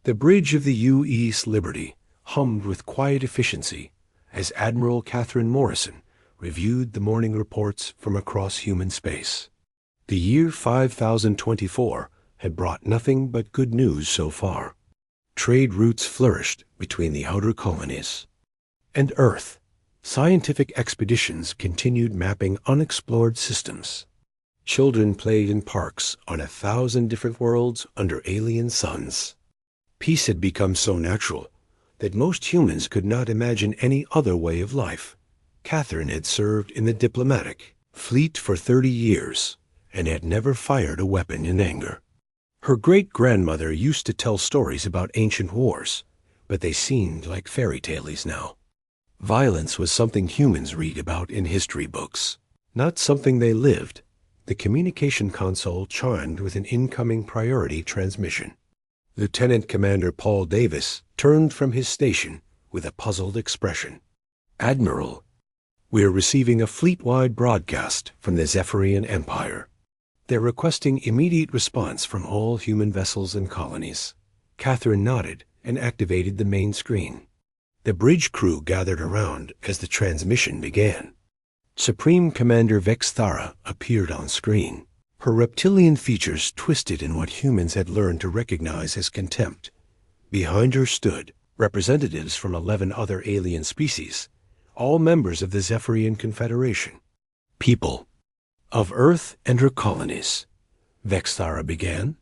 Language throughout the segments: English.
The bridge of the U.S. Liberty hummed with quiet efficiency as Admiral Catherine Morrison reviewed the morning reports from across human space. The year 5024 had brought nothing but good news so far. Trade routes flourished between the outer colonies. And Earth, scientific expeditions continued mapping unexplored systems. Children played in parks on 1,000 different worlds under alien suns. Peace had become so natural that most humans could not imagine any other way of life. Catherine had served in the diplomatic fleet for 30 years and had never fired a weapon in anger. Her great-grandmother used to tell stories about ancient wars, but they seemed like fairy tales now. Violence was something humans read about in history books, not something they lived. The communication console chimed with an incoming priority transmission. Lieutenant Commander Paul Davis turned from his station with a puzzled expression. "Admiral, we're receiving a fleet-wide broadcast from the Zephyrian Empire. They're requesting immediate response from all human vessels and colonies." Catherine nodded and activated the main screen. The bridge crew gathered around as the transmission began. Supreme Commander Vexthara appeared on screen. Her reptilian features twisted in what humans had learned to recognize as contempt. Behind her stood representatives from 11 other alien species, all members of the Zephyrian Confederation. "People of Earth and her colonies," Vexthara began,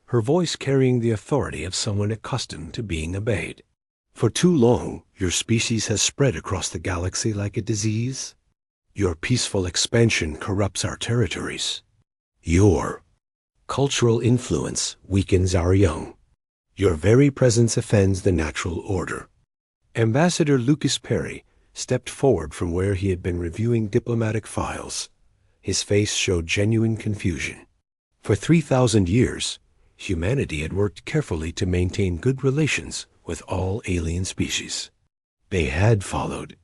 her voice carrying the authority of someone accustomed to being obeyed. "For too long, your species has spread across the galaxy like a disease. Your peaceful expansion corrupts our territories. Your cultural influence weakens our young. Your very presence offends the natural order." Ambassador Lucas Perry stepped forward from where he had been reviewing diplomatic files. His face showed genuine confusion. For 3,000 years, humanity had worked carefully to maintain good relations with all alien species. They had followed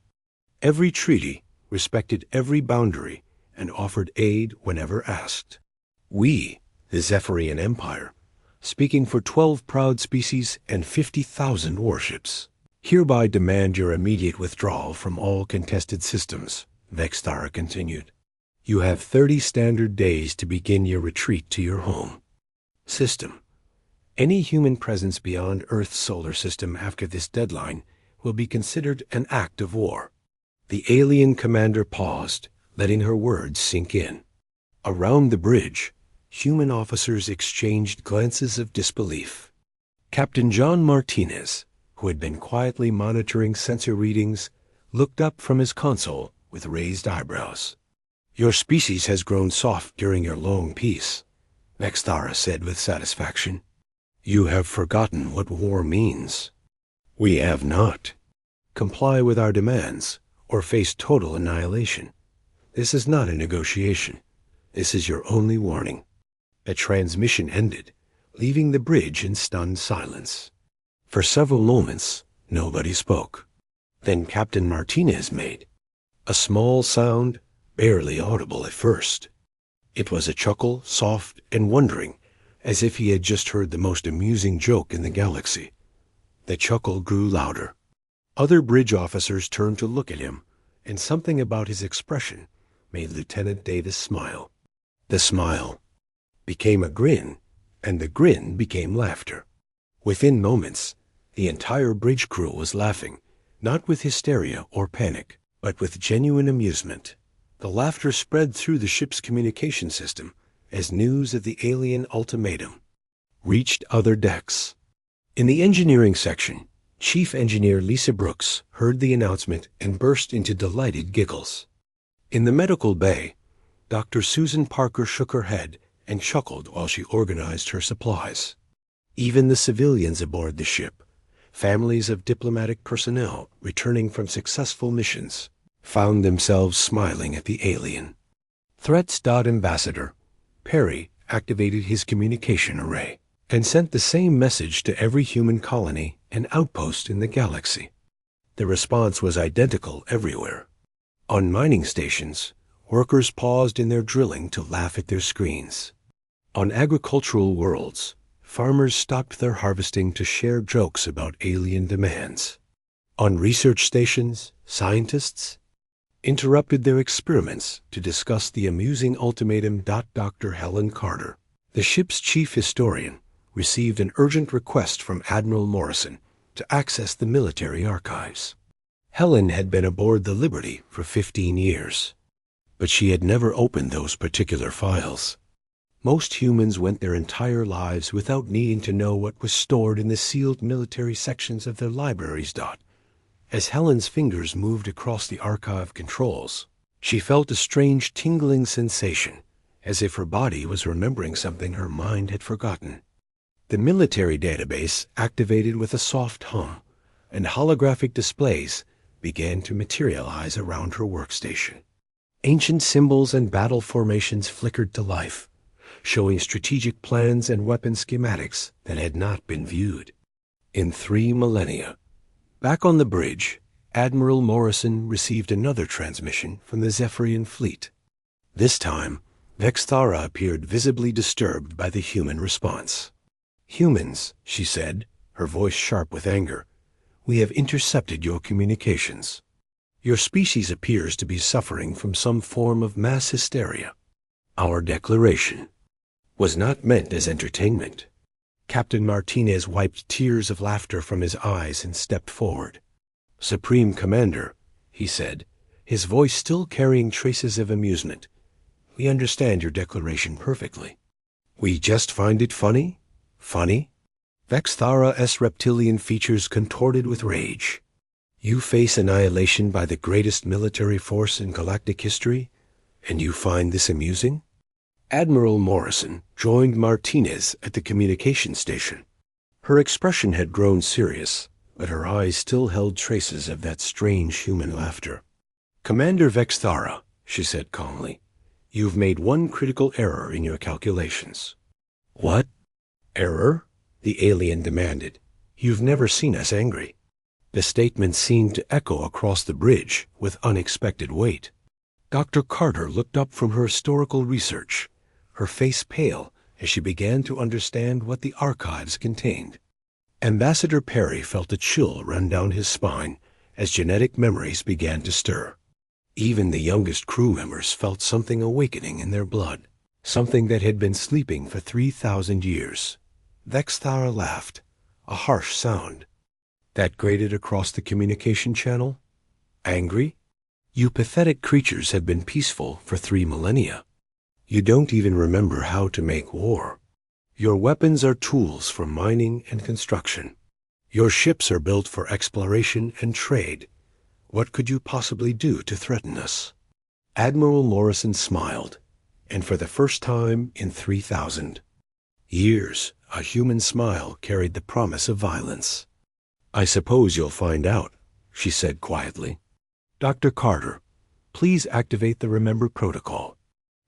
every treaty, respected every boundary, and offered aid whenever asked. We, the Zephyrian Empire, speaking for 12 proud species and 50,000 warships, hereby demand your immediate withdrawal from all contested systems, Vexthara continued. You have 30 standard days to begin your retreat to your home system. Any human presence beyond Earth's solar system after this deadline will be considered an act of war. The alien commander paused, letting her words sink in. Around the bridge, human officers exchanged glances of disbelief. Captain John Martinez, who had been quietly monitoring sensor readings, looked up from his console with raised eyebrows. Your species has grown soft during your long peace, Vexthara said with satisfaction. You have forgotten what war means. We have not. Comply with our demands, or face total annihilation. This is not a negotiation. This is your only warning. A transmission ended, leaving the bridge in stunned silence. For several moments, nobody spoke. Then Captain Martinez made a small sound, barely audible at first. It was a chuckle, soft and wondering, as if he had just heard the most amusing joke in the galaxy. The chuckle grew louder. Other bridge officers turned to look at him, and something about his expression made Lieutenant Davis smile. The smile became a grin, and the grin became laughter. Within moments, the entire bridge crew was laughing, not with hysteria or panic, but with genuine amusement. The laughter spread through the ship's communication system as news of the alien ultimatum reached other decks. In the engineering section, Chief Engineer Lisa Brooks heard the announcement and burst into delighted giggles. In the medical bay, Dr. Susan Parker shook her head and chuckled while she organized her supplies. Even the civilians aboard the ship, families of diplomatic personnel returning from successful missions, found themselves smiling at the alien. Threats. Ambassador Perry activated his communication array and sent the same message to every human colony and outpost in the galaxy. The response was identical everywhere. On mining stations, workers paused in their drilling to laugh at their screens. On agricultural worlds, farmers stopped their harvesting to share jokes about alien demands. On research stations, scientists interrupted their experiments to discuss the amusing ultimatum. Dr. Helen Carter, the ship's chief historian, received an urgent request from Admiral Morrison to access the military archives. Helen had been aboard the Liberty for 15 years, but she had never opened those particular files. Most humans went their entire lives without needing to know what was stored in the sealed military sections of their libraries. As Helen's fingers moved across the archive controls, she felt a strange tingling sensation, as if her body was remembering something her mind had forgotten. The military database activated with a soft hum, and holographic displays began to materialize around her workstation. Ancient symbols and battle formations flickered to life, showing strategic plans and weapon schematics that had not been viewed in 3 millennia. Back on the bridge, Admiral Morrison received another transmission from the Zephyrian fleet. This time, Vexthara appeared visibly disturbed by the human response. "Humans," she said, her voice sharp with anger, "we have intercepted your communications. Your species appears to be suffering from some form of mass hysteria. Our declaration was not meant as entertainment." Captain Martinez wiped tears of laughter from his eyes and stepped forward. "Supreme Commander," he said, his voice still carrying traces of amusement, "we understand your declaration perfectly. We just find it funny? Funny?" Vexthara's reptilian features contorted with rage. "You face annihilation by the greatest military force in galactic history, and you find this amusing?" Admiral Morrison joined Martinez at the communication station. Her expression had grown serious, but her eyes still held traces of that strange human laughter. "Commander Vexthara," she said calmly, "you've made one critical error in your calculations." "What error?" the alien demanded. "You've never seen us angry." The statement seemed to echo across the bridge with unexpected weight. Dr. Carter looked up from her historical research, her face pale as she began to understand what the archives contained. Ambassador Perry felt a chill run down his spine as genetic memories began to stir. Even the youngest crew members felt something awakening in their blood, something that had been sleeping for 3,000 years. Vexthara laughed, a harsh sound that grated across the communication channel. "Angry? You pathetic creatures have been peaceful for 3 millennia. You don't even remember how to make war. Your weapons are tools for mining and construction. Your ships are built for exploration and trade. What could you possibly do to threaten us?" Admiral Morrison smiled, and for the first time in 3,000 years, a human smile carried the promise of violence. "I suppose you'll find out," she said quietly. "Dr. Carter, please activate the Remember Protocol."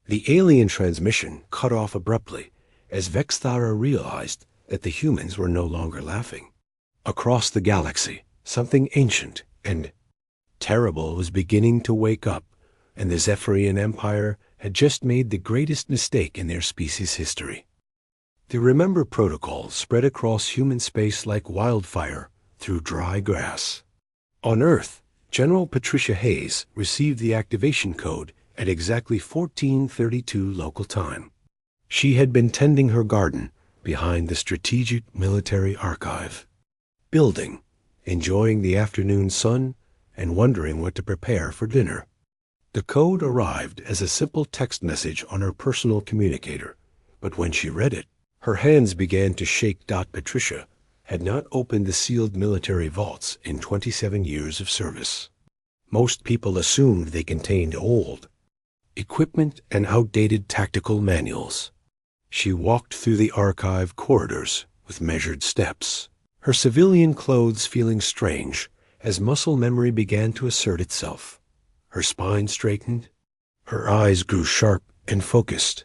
The alien transmission cut off abruptly as Vexthara realized that the humans were no longer laughing. Across the galaxy, something ancient and terrible was beginning to wake up, and the Zephyrian Empire had just made the greatest mistake in their species' history. The Remember Protocol spread across human space like wildfire through dry grass. On Earth, General Patricia Hayes received the activation code at exactly 14:32 local time. She had been tending her garden behind the Strategic Military Archive, building, enjoying the afternoon sun, and wondering what to prepare for dinner. The code arrived as a simple text message on her personal communicator, but when she read it, her hands began to shake. Patricia had not opened the sealed military vaults in 27 years of service. Most people assumed they contained old equipment and outdated tactical manuals. She walked through the archive corridors with measured steps, her civilian clothes feeling strange as muscle memory began to assert itself. Her spine straightened, her eyes grew sharp and focused.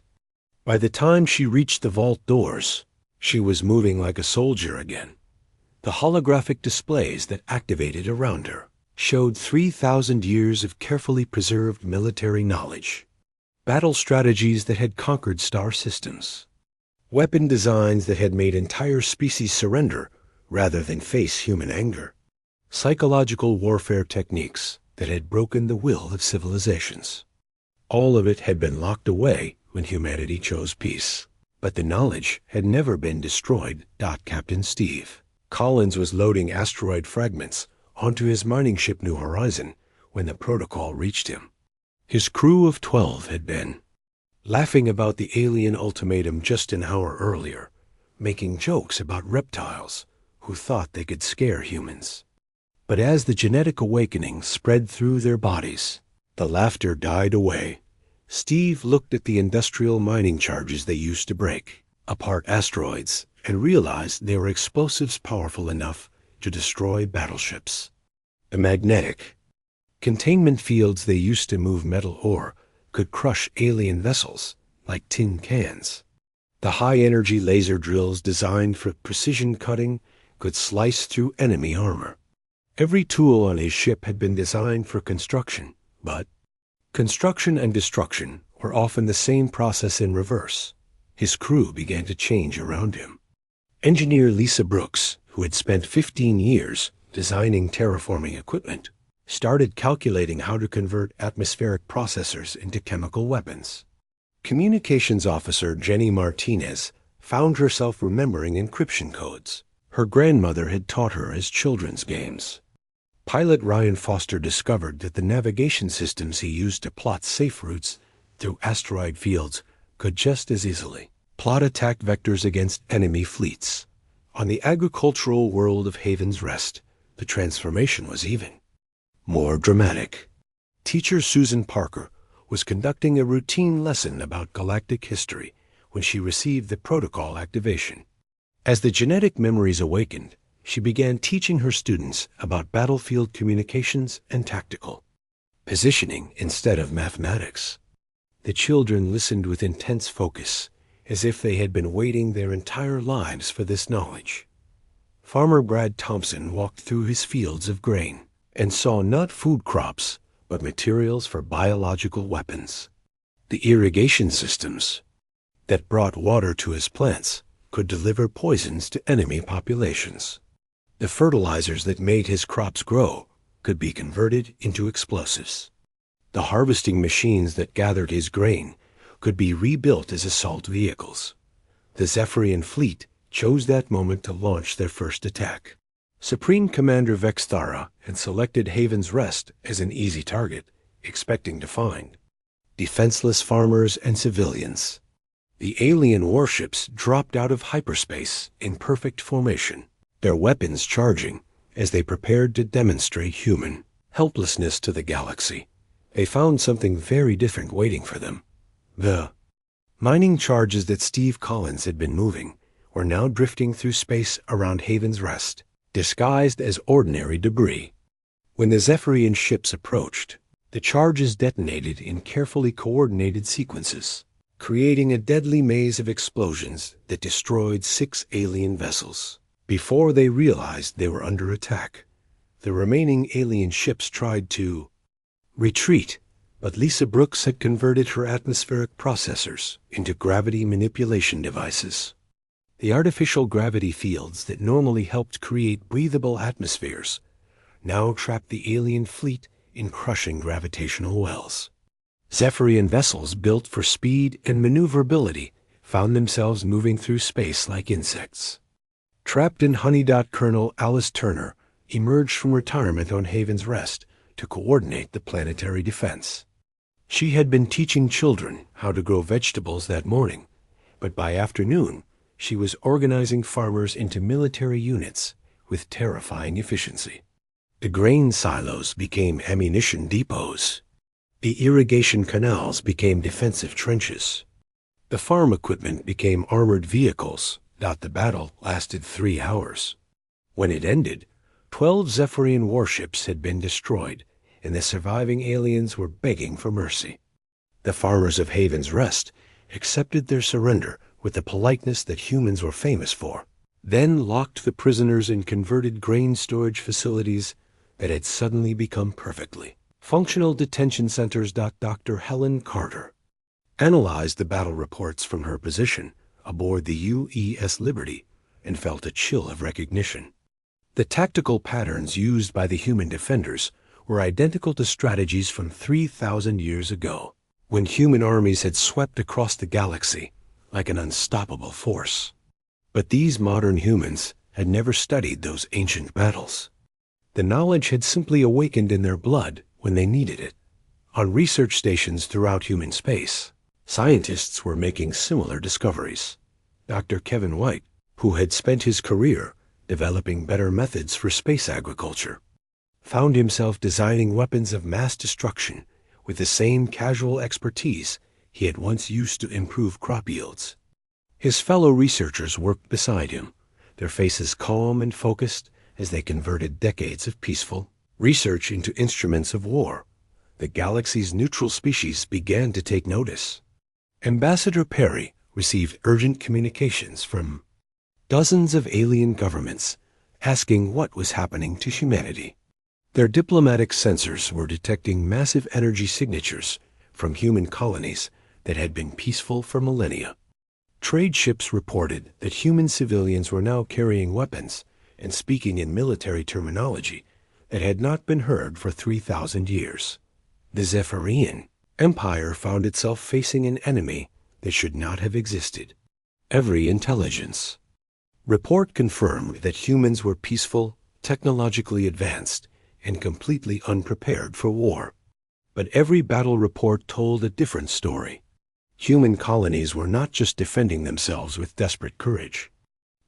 By the time she reached the vault doors, she was moving like a soldier again. The holographic displays that activated around her showed 3,000 years of carefully preserved military knowledge, battle strategies that had conquered star systems, weapon designs that had made entire species surrender rather than face human anger, psychological warfare techniques that had broken the will of civilizations. All of it had been locked away when humanity chose peace. But the knowledge had never been destroyed. Captain Steve Collins was loading asteroid fragments onto his mining ship New Horizon when the protocol reached him. His crew of 12 had been laughing about the alien ultimatum just an hour earlier, making jokes about reptiles who thought they could scare humans. But as the genetic awakening spread through their bodies, the laughter died away. Steve looked at the industrial mining charges they used to break apart asteroids and realized they were explosives powerful enough to destroy battleships. The magnetic containment fields they used to move metal ore could crush alien vessels like tin cans. The high-energy laser drills designed for precision cutting could slice through enemy armor. Every tool on his ship had been designed for construction, but construction and destruction were often the same process in reverse. His crew began to change around him. Engineer Lisa Brooks, who had spent 15 years designing terraforming equipment, started calculating how to convert atmospheric processors into chemical weapons. Communications officer Jenny Martinez found herself remembering encryption codes her grandmother had taught her as children's games. Pilot Ryan Foster discovered that the navigation systems he used to plot safe routes through asteroid fields could just as easily plot attack vectors against enemy fleets. On the agricultural world of Haven's Rest, the transformation was even more dramatic. Teacher Susan Parker was conducting a routine lesson about galactic history when she received the protocol activation. As the genetic memories awakened, she began teaching her students about battlefield communications and tactical positioning instead of mathematics. The children listened with intense focus, as if they had been waiting their entire lives for this knowledge. Farmer Brad Thompson walked through his fields of grain and saw not food crops, but materials for biological weapons. The irrigation systems that brought water to his plants could deliver poisons to enemy populations. The fertilizers that made his crops grow could be converted into explosives. The harvesting machines that gathered his grain could be rebuilt as assault vehicles. The Zephyrian fleet chose that moment to launch their first attack. Supreme Commander Vexthara had selected Haven's Rest as an easy target, expecting to find defenseless farmers and civilians. The alien warships dropped out of hyperspace in perfect formation, their weapons charging as they prepared to demonstrate human helplessness to the galaxy. They found something very different waiting for them. The mining charges that Steve Collins had been moving were now drifting through space around Haven's Rest, disguised as ordinary debris. When the Zephyrian ships approached, the charges detonated in carefully coordinated sequences, creating a deadly maze of explosions that destroyed 6 alien vessels. Before they realized they were under attack, the remaining alien ships tried to retreat, but Lisa Brooks had converted her atmospheric processors into gravity manipulation devices. The artificial gravity fields that normally helped create breathable atmospheres now trapped the alien fleet in crushing gravitational wells. Zephyrian vessels built for speed and maneuverability found themselves moving through space like insects. Trapped in honey. Colonel Alice Turner emerged from retirement on Haven's Rest to coordinate the planetary defense. She had been teaching children how to grow vegetables that morning, but by afternoon she was organizing farmers into military units with terrifying efficiency. The grain silos became ammunition depots. The irrigation canals became defensive trenches. The farm equipment became armored vehicles. The battle lasted 3 hours. When it ended, 12 Zephyrian warships had been destroyed, and the surviving aliens were begging for mercy. The farmers of Haven's Rest accepted their surrender with the politeness that humans were famous for, then locked the prisoners in converted grain storage facilities that had suddenly become perfectly functional detention centers. Dr. Helen Carter analyzed the battle reports from her position aboard the UES Liberty and felt a chill of recognition. The tactical patterns used by the human defenders were identical to strategies from 3,000 years ago, when human armies had swept across the galaxy like an unstoppable force. But these modern humans had never studied those ancient battles. The knowledge had simply awakened in their blood when they needed it. On research stations throughout human space, scientists were making similar discoveries. Dr. Kevin White, who had spent his career developing better methods for space agriculture, found himself designing weapons of mass destruction with the same casual expertise he had once used to improve crop yields. His fellow researchers worked beside him, their faces calm and focused as they converted decades of peaceful research into instruments of war. The galaxy's neutral species began to take notice. Ambassador Perry received urgent communications from dozens of alien governments asking what was happening to humanity. Their diplomatic sensors were detecting massive energy signatures from human colonies that had been peaceful for millennia. Trade ships reported that human civilians were now carrying weapons and speaking in military terminology that had not been heard for 3,000 years. The Zephyrian Empire found itself facing an enemy that should not have existed. Every intelligence report confirmed that humans were peaceful, technologically advanced, and completely unprepared for war. But every battle report told a different story. Human colonies were not just defending themselves with desperate courage.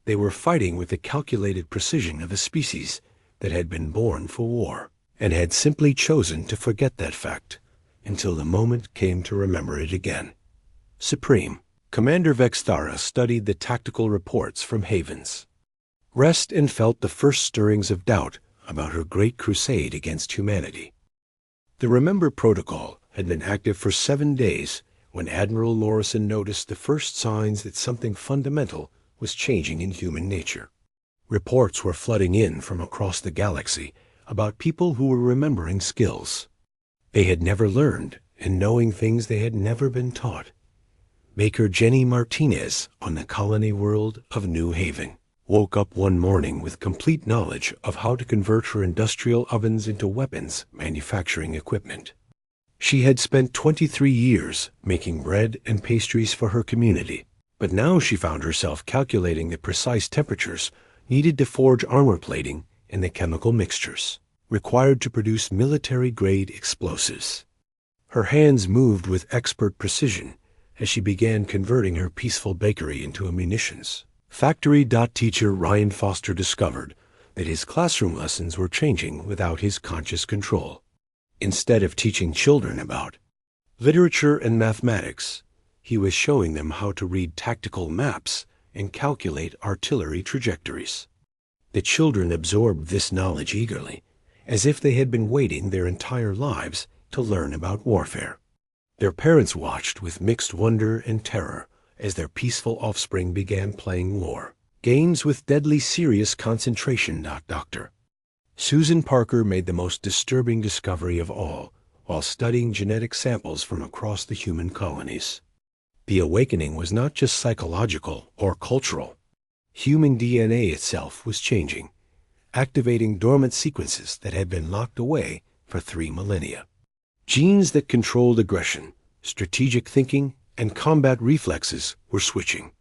They were fighting with the calculated precision of a species that had been born for war, and had simply chosen to forget that fact until the moment came to remember it again. Supreme Commander Vextara studied the tactical reports from Havens. Rest and felt the first stirrings of doubt about her great crusade against humanity. The Remember Protocol had been active for 7 days when Admiral Morrison noticed the first signs that something fundamental was changing in human nature. Reports were flooding in from across the galaxy about people who were remembering skills they had never learned and knowing things they had never been taught. Baker Jenny Martinez on the colony world of New Haven woke up one morning with complete knowledge of how to convert her industrial ovens into weapons manufacturing equipment. She had spent 23 years making bread and pastries for her community, but now she found herself calculating the precise temperatures needed to forge armor plating and the chemical mixtures required to produce military-grade explosives. Her hands moved with expert precision as she began converting her peaceful bakery into munitions. Factory teacher Ryan Foster discovered that his classroom lessons were changing without his conscious control. Instead of teaching children about literature and mathematics, he was showing them how to read tactical maps and calculate artillery trajectories. The children absorbed this knowledge eagerly, as if they had been waiting their entire lives to learn about warfare. Their parents watched with mixed wonder and terror as their peaceful offspring began playing war games with deadly serious concentration. Doctor Susan Parker made the most disturbing discovery of all while studying genetic samples from across the human colonies. The awakening was not just psychological or cultural. Human DNA itself was changing, activating dormant sequences that had been locked away for 3 millennia. Genes that controlled aggression, strategic thinking, and combat reflexes were switching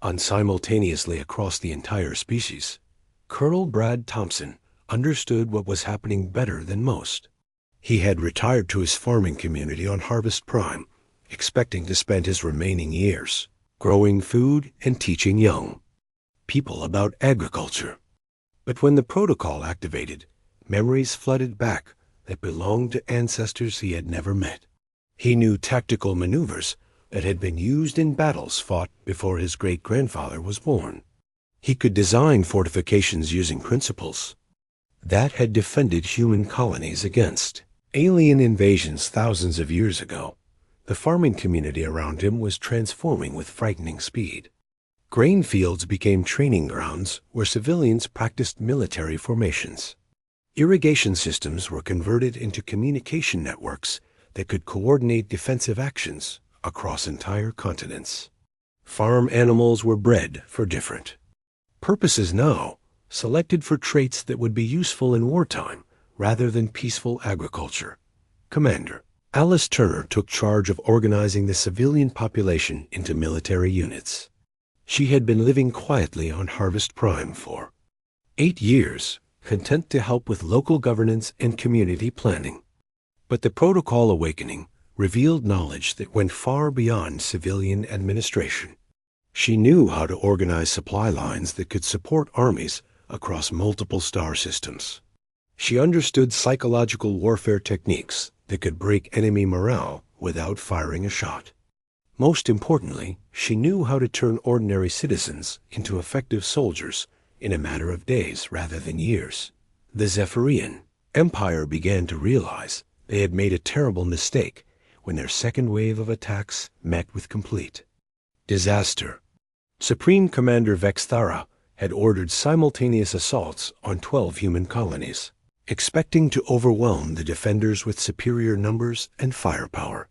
on simultaneously across the entire species. Colonel Brad Thompson understood what was happening better than most. He had retired to his farming community on Harvest Prime, expecting to spend his remaining years growing food and teaching young people about agriculture. But when the protocol activated, memories flooded back that belonged to ancestors he had never met. He knew tactical maneuvers that had been used in battles fought before his great-grandfather was born. He could design fortifications using principles that had defended human colonies against alien invasions thousands of years ago. The farming community around him was transforming with frightening speed. Grain fields became training grounds where civilians practiced military formations. Irrigation systems were converted into communication networks that could coordinate defensive actions across entire continents. Farm animals were bred for different purposes now, selected for traits that would be useful in wartime rather than peaceful agriculture. Commander Alice Turner took charge of organizing the civilian population into military units. She had been living quietly on Harvest Prime for 8 years, content to help with local governance and community planning. But the Protocol Awakening revealed knowledge that went far beyond civilian administration. She knew how to organize supply lines that could support armies across multiple star systems. She understood psychological warfare techniques that could break enemy morale without firing a shot. Most importantly, she knew how to turn ordinary citizens into effective soldiers in a matter of days rather than years. The Zephyrian Empire began to realize they had made a terrible mistake when their second wave of attacks met with complete disaster. Supreme Commander Vexthara had ordered simultaneous assaults on 12 human colonies, expecting to overwhelm the defenders with superior numbers and firepower.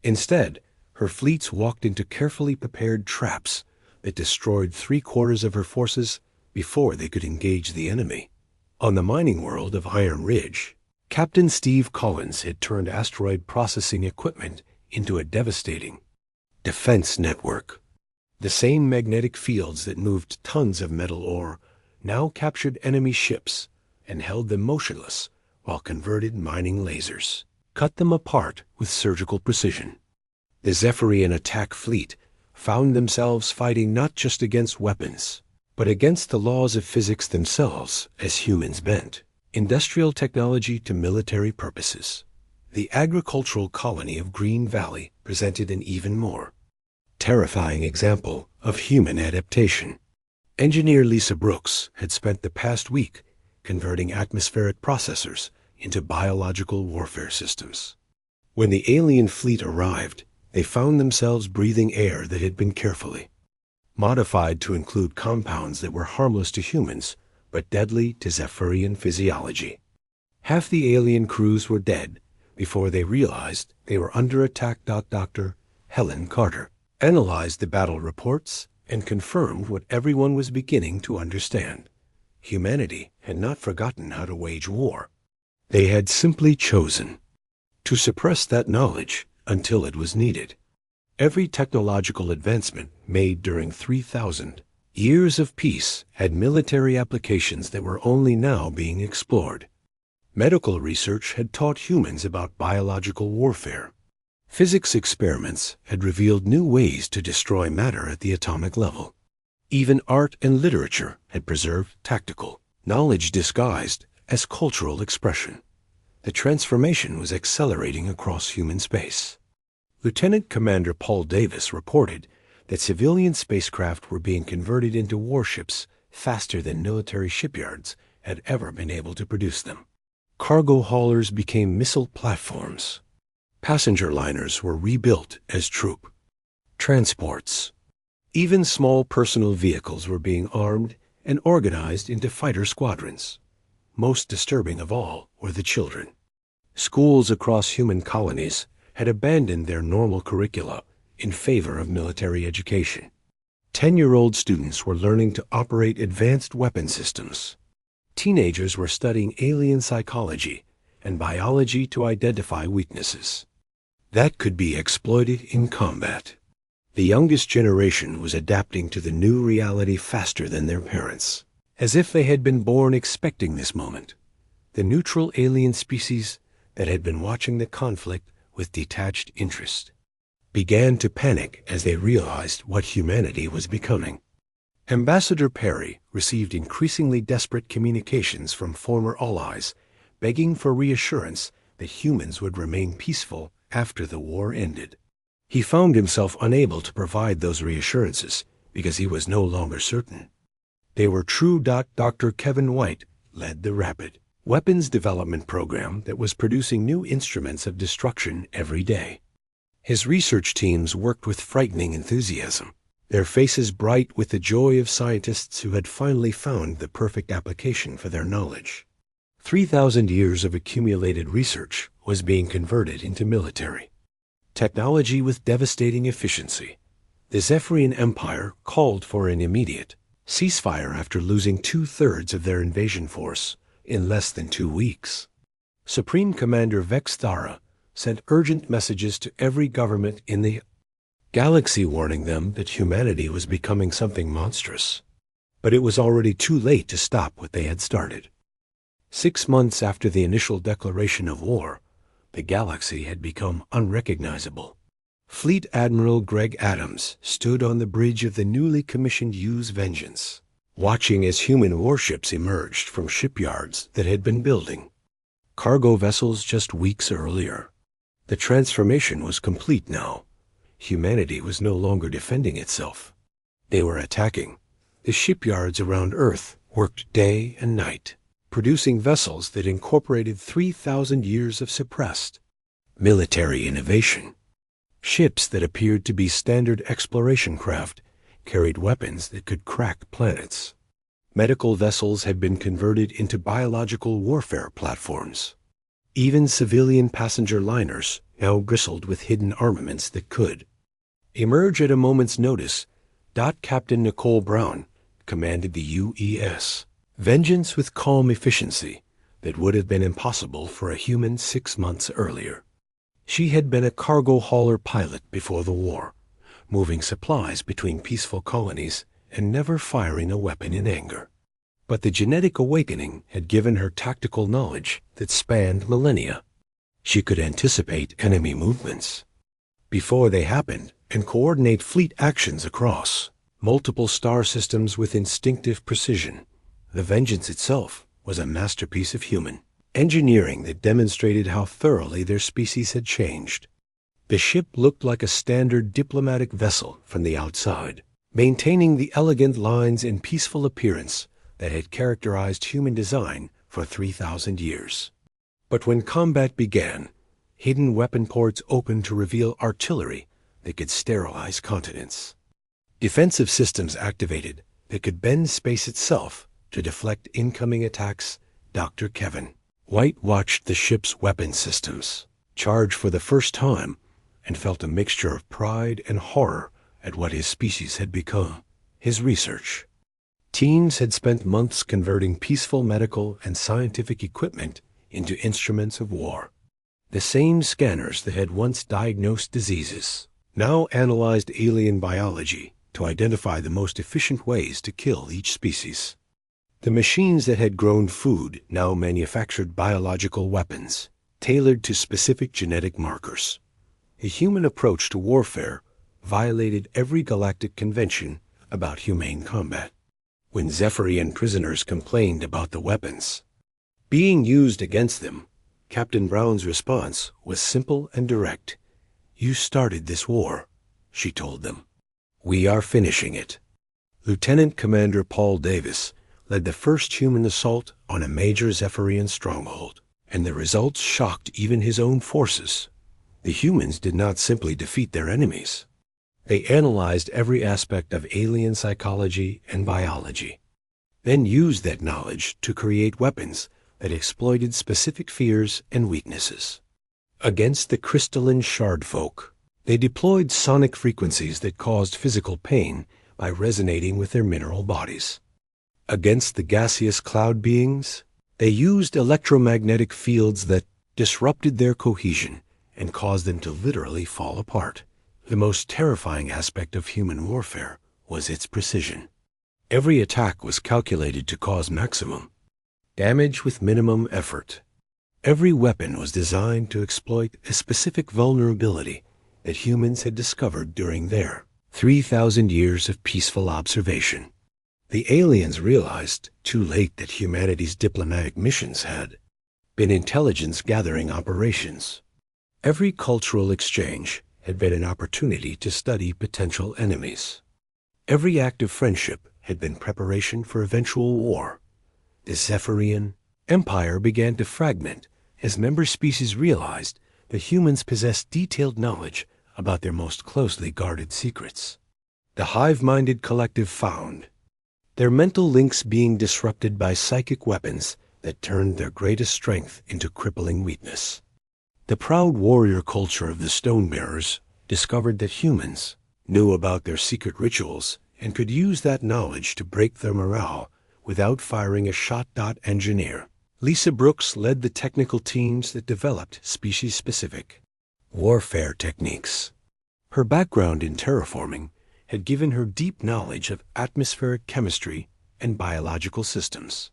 Instead, her fleets walked into carefully prepared traps that destroyed 3/4 of her forces before they could engage the enemy. On the mining world of Iron Ridge, Captain Steve Collins had turned asteroid processing equipment into a devastating defense network. The same magnetic fields that moved tons of metal ore now captured enemy ships and held them motionless while converted mining lasers cut them apart with surgical precision. The Zephyrian attack fleet found themselves fighting not just against weapons, but against the laws of physics themselves as humans bent industrial technology to military purposes. The agricultural colony of Green Valley presented an even more terrifying example of human adaptation. Engineer Lisa Brooks had spent the past week converting atmospheric processors into biological warfare systems. When the alien fleet arrived, they found themselves breathing air that had been carefully modified to include compounds that were harmless to humans but deadly to Zephyrian physiology. Half the alien crews were dead before they realized they were under attack. Dr. Helen Carter analyzed the battle reports and confirmed what everyone was beginning to understand. Humanity had not forgotten how to wage war. They had simply chosen to suppress that knowledge until it was needed. Every technological advancement made during 3,000 years of peace had military applications that were only now being explored. Medical research had taught humans about biological warfare. Physics experiments had revealed new ways to destroy matter at the atomic level. Even art and literature had preserved tactical knowledge disguised as cultural expression. The transformation was accelerating across human space. Lieutenant Commander Paul Davis reported that civilian spacecraft were being converted into warships faster than military shipyards had ever been able to produce them. Cargo haulers became missile platforms. Passenger liners were rebuilt as troop transports. Even small personal vehicles were being armed and organized into fighter squadrons. Most disturbing of all were the children. Schools across human colonies had abandoned their normal curricula in favor of military education. 10-year-old students were learning to operate advanced weapon systems. Teenagers were studying alien psychology and biology to identify weaknesses that could be exploited in combat. The youngest generation was adapting to the new reality faster than their parents, as if they had been born expecting this moment. The neutral alien species that had been watching the conflict with detached interest began to panic as they realized what humanity was becoming. Ambassador Perry received increasingly desperate communications from former allies begging for reassurance that humans would remain peaceful after the war ended. He found himself unable to provide those reassurances because he was no longer certain they were true. Dr. Kevin White led the rapid weapons development program that was producing new instruments of destruction every day. His research teams worked with frightening enthusiasm, their faces bright with the joy of scientists who had finally found the perfect application for their knowledge. 3,000 years of accumulated research was being converted into military technology with devastating efficiency. The Zephyrian Empire called for an immediate ceasefire after losing 2/3 of their invasion force in less than 2 weeks. Supreme Commander Vex Thara sent urgent messages to every government in the galaxy warning them that humanity was becoming something monstrous. But it was already too late to stop what they had started. 6 months after the initial declaration of war, the galaxy had become unrecognizable. Fleet Admiral Greg Adams stood on the bridge of the newly commissioned U's Vengeance, watching as human warships emerged from shipyards that had been building cargo vessels just weeks earlier. The transformation was complete now. Humanity was no longer defending itself. They were attacking. The shipyards around Earth worked day and night, producing vessels that incorporated 3,000 years of suppressed military innovation. Ships that appeared to be standard exploration craft carried weapons that could crack planets. Medical vessels had been converted into biological warfare platforms. Even civilian passenger liners now bristled with hidden armaments that could emerge at a moment's notice. Captain Nicole Brown commanded the UES Vengeance with calm efficiency that would have been impossible for a human 6 months earlier. She had been a cargo hauler pilot before the war, moving supplies between peaceful colonies and never firing a weapon in anger. But the genetic awakening had given her tactical knowledge that spanned millennia. She could anticipate enemy movements before they happened and coordinate fleet actions across multiple star systems with instinctive precision. The Vengeance itself was a masterpiece of human engineering that demonstrated how thoroughly their species had changed. The ship looked like a standard diplomatic vessel from the outside, maintaining the elegant lines and peaceful appearance that had characterized human design for 3,000 years. But when combat began, hidden weapon ports opened to reveal artillery that could sterilize continents. Defensive systems activated that could bend space itself to deflect incoming attacks. Dr. Kevin White watched the ship's weapon systems charge for the first time and felt a mixture of pride and horror at what his species had become. His research teams had spent months converting peaceful medical and scientific equipment into instruments of war. The same scanners that had once diagnosed diseases now analyzed alien biology to identify the most efficient ways to kill each species. The machines that had grown food now manufactured biological weapons, tailored to specific genetic markers. A human approach to warfare violated every galactic convention about humane combat. When Zephyrian prisoners complained about the weapons being used against them, Captain Brown's response was simple and direct. "You started this war," she told them. "We are finishing it." Lieutenant Commander Paul Davis led the first human assault on a major Zephyrian stronghold, and the results shocked even his own forces. The humans did not simply defeat their enemies. They analyzed every aspect of alien psychology and biology, then used that knowledge to create weapons that exploited specific fears and weaknesses. Against the crystalline shard folk, they deployed sonic frequencies that caused physical pain by resonating with their mineral bodies. Against the gaseous cloud beings, they used electromagnetic fields that disrupted their cohesion and caused them to literally fall apart. The most terrifying aspect of human warfare was its precision. Every attack was calculated to cause maximum damage with minimum effort. Every weapon was designed to exploit a specific vulnerability that humans had discovered during their 3,000 years of peaceful observation. The aliens realized too late that humanity's diplomatic missions had been intelligence-gathering operations. Every cultural exchange had been an opportunity to study potential enemies. Every act of friendship had been preparation for eventual war. The Zephyrian Empire began to fragment as member species realized that humans possessed detailed knowledge about their most closely guarded secrets. The hive-minded collective found their mental links being disrupted by psychic weapons that turned their greatest strength into crippling weakness. The proud warrior culture of the Stonebearers discovered that humans knew about their secret rituals, and could use that knowledge to break their morale without firing a shot. Engineer Lisa Brooks led the technical teams that developed species-specific warfare techniques. Her background in terraforming had given her deep knowledge of atmospheric chemistry and biological systems.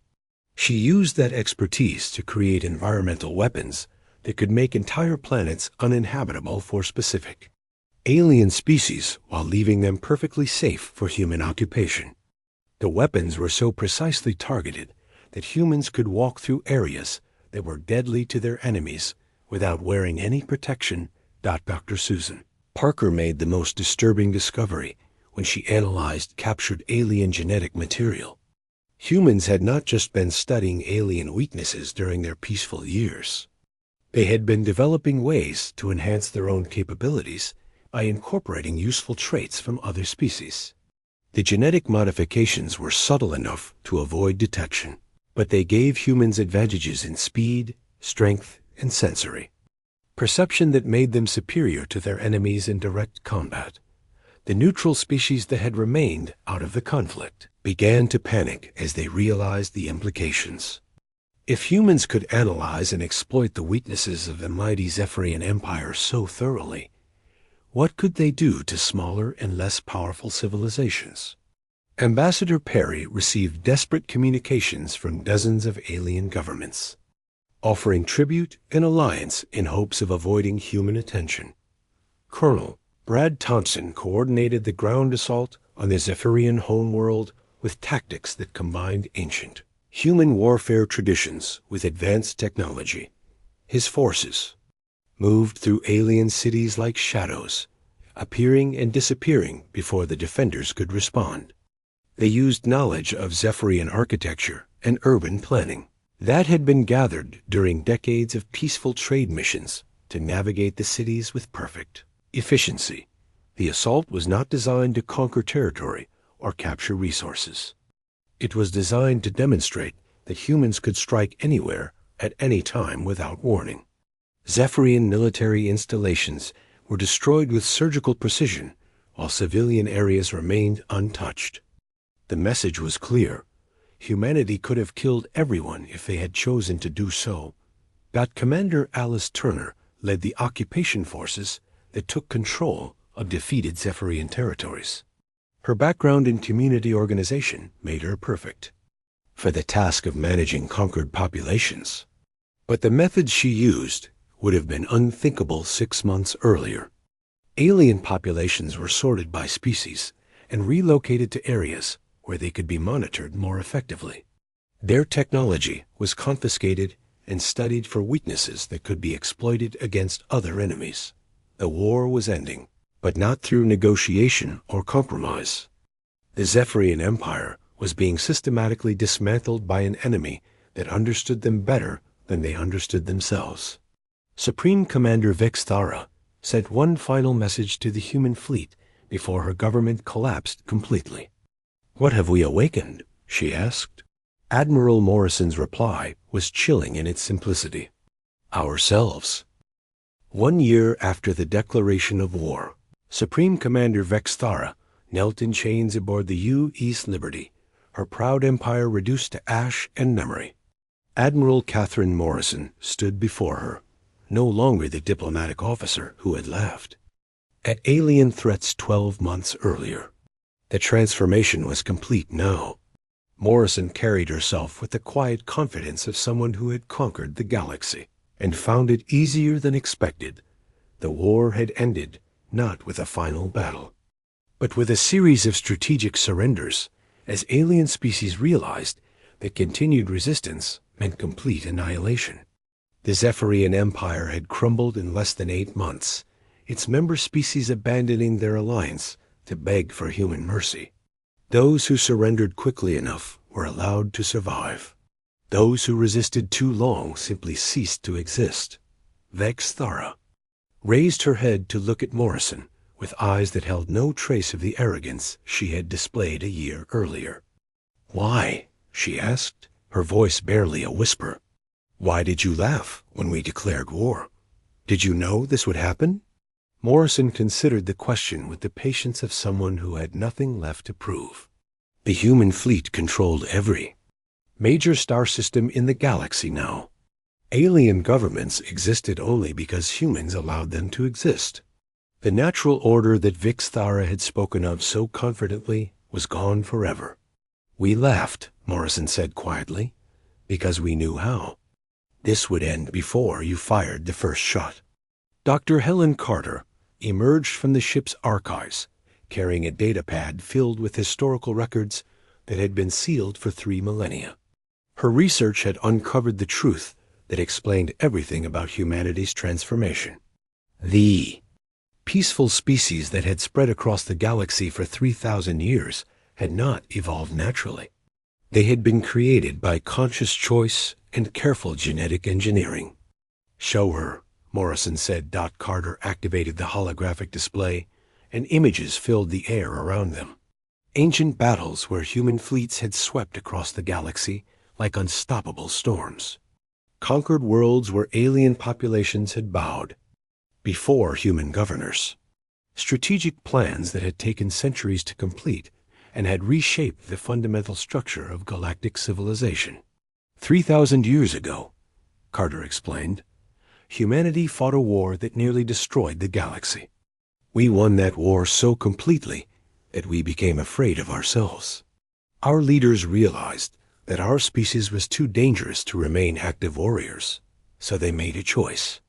She used that expertise to create environmental weapons that could make entire planets uninhabitable for specific alien species while leaving them perfectly safe for human occupation. The weapons were so precisely targeted that humans could walk through areas that were deadly to their enemies without wearing any protection. Dr. Susan Parker made the most disturbing discovery when she analyzed captured alien genetic material. Humans had not just been studying alien weaknesses during their peaceful years. They had been developing ways to enhance their own capabilities by incorporating useful traits from other species. The genetic modifications were subtle enough to avoid detection, but they gave humans advantages in speed, strength, and sensory perception that made them superior to their enemies in direct combat. The neutral species that had remained out of the conflict began to panic as they realized the implications. If humans could analyze and exploit the weaknesses of the mighty Zephyrian Empire so thoroughly, what could they do to smaller and less powerful civilizations? Ambassador Perry received desperate communications from dozens of alien governments, offering tribute and alliance in hopes of avoiding human attention. Colonel Brad Thompson coordinated the ground assault on the Zephyrian homeworld with tactics that combined ancient human warfare traditions with advanced technology. His forces moved through alien cities like shadows, appearing and disappearing before the defenders could respond. They used knowledge of Zephyrian architecture and urban planning that had been gathered during decades of peaceful trade missions to navigate the cities with perfect efficiency. The assault was not designed to conquer territory or capture resources. It was designed to demonstrate that humans could strike anywhere at any time without warning. Zephyrian military installations were destroyed with surgical precision, while civilian areas remained untouched. The message was clear. Humanity could have killed everyone if they had chosen to do so. Commander Alice Turner led the occupation forces that took control of defeated Zephyrian territories. Her background in community organization made her perfect for the task of managing conquered populations. But the methods she used would have been unthinkable 6 months earlier. Alien populations were sorted by species and relocated to areas where they could be monitored more effectively. Their technology was confiscated and studied for weaknesses that could be exploited against other enemies. The war was ending, but not through negotiation or compromise. The Zephyrian Empire was being systematically dismantled by an enemy that understood them better than they understood themselves. Supreme Commander Vexthara sent one final message to the human fleet before her government collapsed completely. "What have we awakened?" she asked. Admiral Morrison's reply was chilling in its simplicity. "Ourselves." 1 year after the declaration of war, Supreme Commander Vexthara knelt in chains aboard the U.S. Liberty, her proud empire reduced to ash and memory. Admiral Catherine Morrison stood before her, no longer the diplomatic officer who had laughed at alien threats 12 months earlier. The transformation was complete now. Morrison carried herself with the quiet confidence of someone who had conquered the galaxy and found it easier than expected. The war had ended not with a final battle, but with a series of strategic surrenders, as alien species realized that continued resistance meant complete annihilation. The Zephyrian Empire had crumbled in less than 8 months, its member species abandoning their alliance to beg for human mercy. Those who surrendered quickly enough were allowed to survive. Those who resisted too long simply ceased to exist. Vexthara raised her head to look at Morrison with eyes that held no trace of the arrogance she had displayed a year earlier. "Why?" she asked, her voice barely a whisper. "Why did you laugh when we declared war? Did you know this would happen?" Morrison considered the question with the patience of someone who had nothing left to prove. The human fleet controlled every major star system in the galaxy now. Alien governments existed only because humans allowed them to exist. The natural order that Vix Thara had spoken of so confidently was gone forever. We laughed, Morrison said quietly, because we knew how. This would end before you fired the first shot. Dr. Helen Carter emerged from the ship's archives, carrying a datapad filled with historical records that had been sealed for 3 millennia. Her research had uncovered the truth that explained everything about humanity's transformation. The peaceful species that had spread across the galaxy for 3,000 years had not evolved naturally. They had been created by conscious choice and careful genetic engineering. Show her, Morrison said. Carter activated the holographic display, and images filled the air around them. Ancient battles where human fleets had swept across the galaxy like unstoppable storms. Conquered worlds where alien populations had bowed before human governors. Strategic plans that had taken centuries to complete and had reshaped the fundamental structure of galactic civilization. 3,000 years ago, Carter explained, humanity fought a war that nearly destroyed the galaxy. We won that war so completely that we became afraid of ourselves. Our leaders realized that our species was too dangerous to remain active warriors, so they made a choice.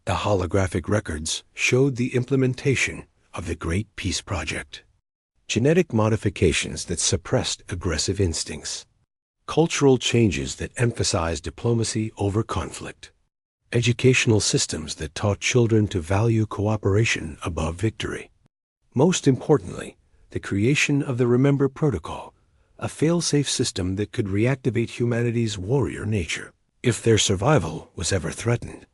The holographic records showed the implementation of the Great Peace Project. Genetic modifications that suppressed aggressive instincts. Cultural changes that emphasized diplomacy over conflict. Educational systems that taught children to value cooperation above victory. Most importantly, the creation of the Remember Protocol, a fail-safe system that could reactivate humanity's warrior nature if their survival was ever threatened.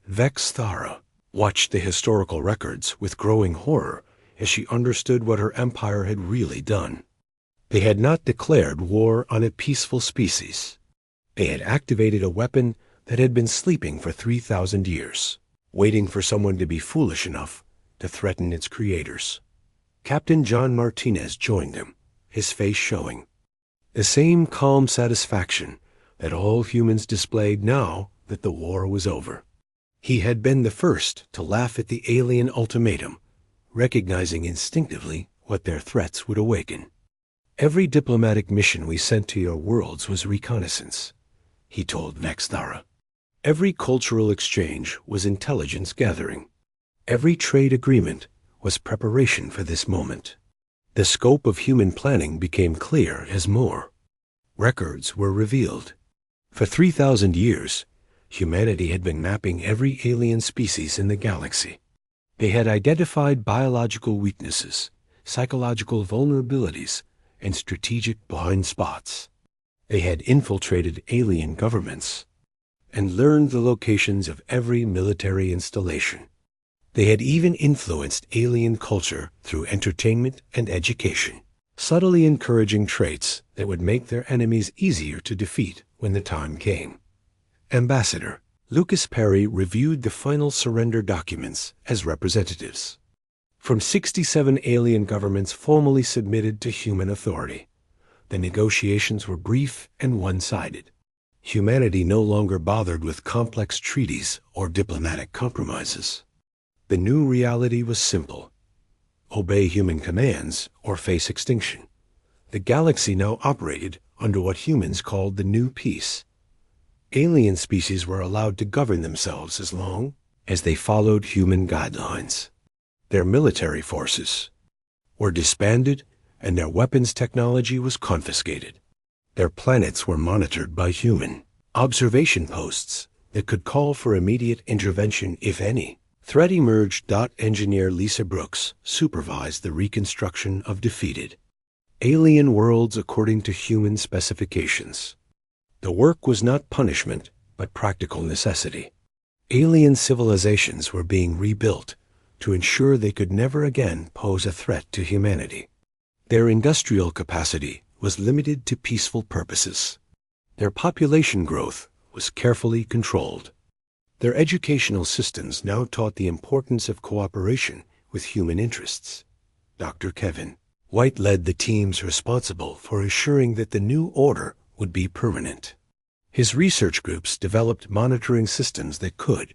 Vex Thara watched the historical records with growing horror as she understood what her empire had really done. They had not declared war on a peaceful species. They had activated a weapon that had been sleeping for 3,000 years, waiting for someone to be foolish enough to threaten its creators. Captain John Martinez joined them, his face showing the same calm satisfaction that all humans displayed now that the war was over. He had been the first to laugh at the alien ultimatum, recognizing instinctively what their threats would awaken. Every diplomatic mission we sent to your worlds was reconnaissance, he told Vex Thara. Every cultural exchange was intelligence gathering. Every trade agreement was preparation for this moment. The scope of human planning became clear as more records were revealed. For 3,000 years, humanity had been mapping every alien species in the galaxy. They had identified biological weaknesses, psychological vulnerabilities, and strategic blind spots. They had infiltrated alien governments and learned the locations of every military installation. They had even influenced alien culture through entertainment and education, subtly encouraging traits that would make their enemies easier to defeat when the time came. Ambassador Lucas Perry reviewed the final surrender documents as representatives from 67 alien governments formally submitted to human authority. The negotiations were brief and one-sided. Humanity no longer bothered with complex treaties or diplomatic compromises. The new reality was simple: obey human commands or face extinction. The galaxy now operated under what humans called the New Peace. Alien species were allowed to govern themselves as long as they followed human guidelines. Their military forces were disbanded and their weapons technology was confiscated. Their planets were monitored by human observation posts that could call for immediate intervention if any threat emerged. Engineer Lisa Brooks supervised the reconstruction of defeated alien worlds according to human specifications. The work was not punishment, but practical necessity. Alien civilizations were being rebuilt to ensure they could never again pose a threat to humanity. Their industrial capacity was limited to peaceful purposes. Their population growth was carefully controlled. Their educational systems now taught the importance of cooperation with human interests. Dr. Kevin White led the teams responsible for assuring that the new order would be permanent. His research groups developed monitoring systems that could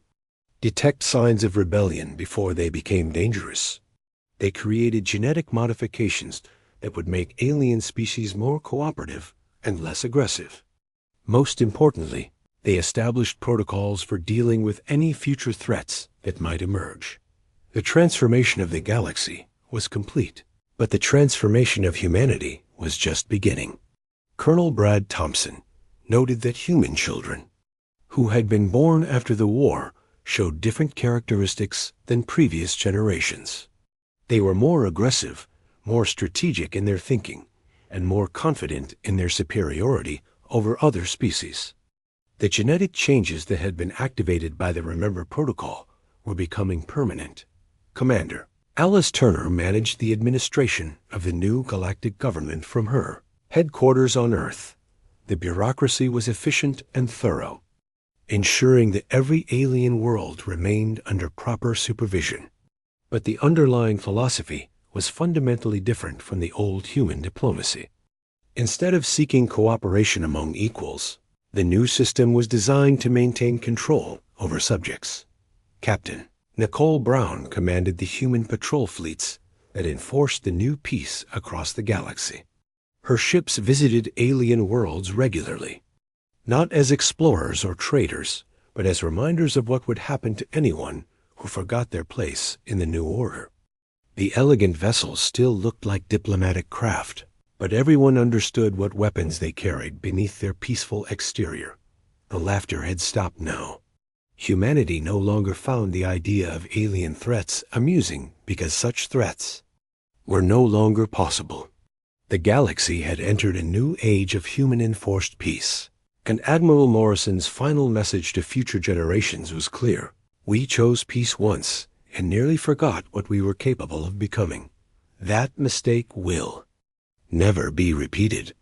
detect signs of rebellion before they became dangerous. They created genetic modifications that would make alien species more cooperative and less aggressive. Most importantly, they established protocols for dealing with any future threats that might emerge. The transformation of the galaxy was complete, but the transformation of humanity was just beginning. Colonel Brad Thompson noted that human children, who had been born after the war, showed different characteristics than previous generations. They were more aggressive, more strategic in their thinking, and more confident in their superiority over other species. The genetic changes that had been activated by the Remember Protocol were becoming permanent. Commander Alice Turner managed the administration of the new galactic government from her headquarters on Earth. The bureaucracy was efficient and thorough, ensuring that every alien world remained under proper supervision. But the underlying philosophy was fundamentally different from the old human diplomacy. Instead of seeking cooperation among equals, the new system was designed to maintain control over subjects. Captain Nicole Brown commanded the human patrol fleets that enforced the new peace across the galaxy. Her ships visited alien worlds regularly, not as explorers or traders, but as reminders of what would happen to anyone who forgot their place in the new order. The elegant vessels still looked like diplomatic craft, but everyone understood what weapons they carried beneath their peaceful exterior. The laughter had stopped now. Humanity no longer found the idea of alien threats amusing because such threats were no longer possible. The galaxy had entered a new age of human-enforced peace, and Admiral Morrison's final message to future generations was clear. We chose peace once and nearly forgot what we were capable of becoming. That mistake will never be repeated.